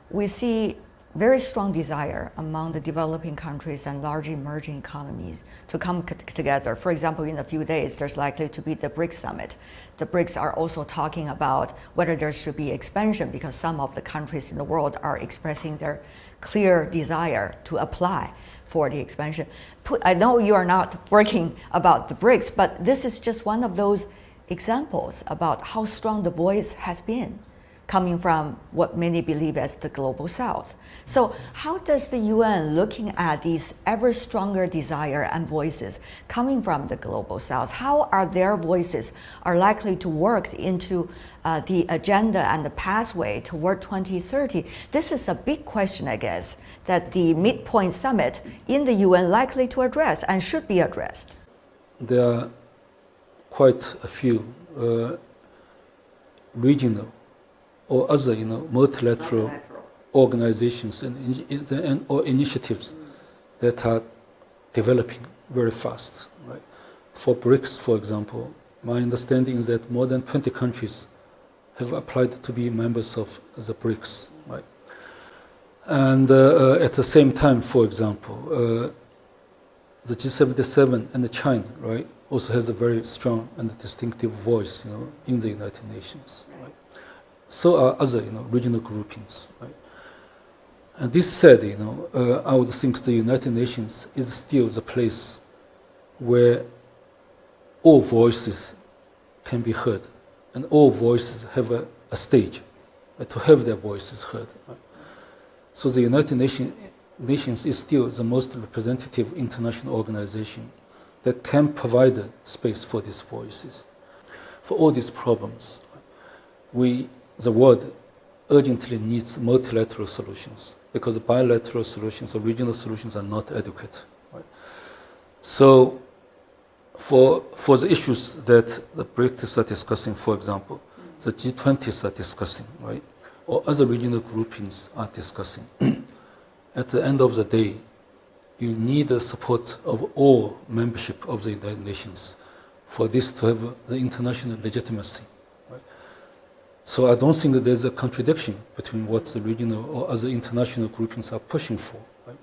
we see very strong desire among the developing countries and large emerging economies to come together. For example, in a few days, there's likely to be the BRICS summit. The BRICS are also talking about whether there should be expansion because some of the countries in the world are expressing their clear desire to apply for the expansion. I know you are not working about the BRICS, but this is just one of those examples about how strong the voice has been coming from what many believe as the global south. So how does the UN, looking at these ever stronger desire and voices coming from the global south, how are their voices are likely to work into the agenda and the pathway toward 2030? This is a big question, I guess, that the midpoint summit in the UN likely to address and should be addressed. There are quite a few regional or other, multilateral organizations or initiatives that are developing very fast. Right? For BRICS, for example, my understanding is that more than 20 countries have applied to be members of the BRICS. Right? And at the same time, for example, the G77 and China, right, also has a very strong and distinctive voice, in the United Nations. Right? So are other, regional groupings. Right? And this said, I would think the United Nations is still the place where all voices can be heard, and all voices have a stage to have their voices heard. Right? So the United Nations is still the most representative international organization that can provide a space for these voices. For all these problems, the world urgently needs multilateral solutions because bilateral solutions or regional solutions are not adequate. Right? So for the issues that the BRICS are discussing, for example, the G20s are discussing, right, or other regional groupings are discussing, at the end of the day, you need the support of all membership of the United Nations for this to have the international legitimacy. Right? So I don't think that there's a contradiction between what the regional or other international groupings are pushing for. Right?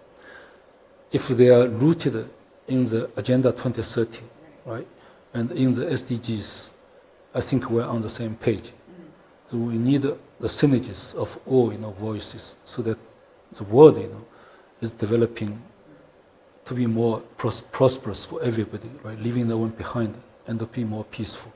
If they are rooted in the Agenda 2030, right, and in the SDGs, I think we're on the same page. So we need the synergies of all voices so that the world is developing to be more prosperous for everybody, right? Leaving no one behind and to be more peaceful.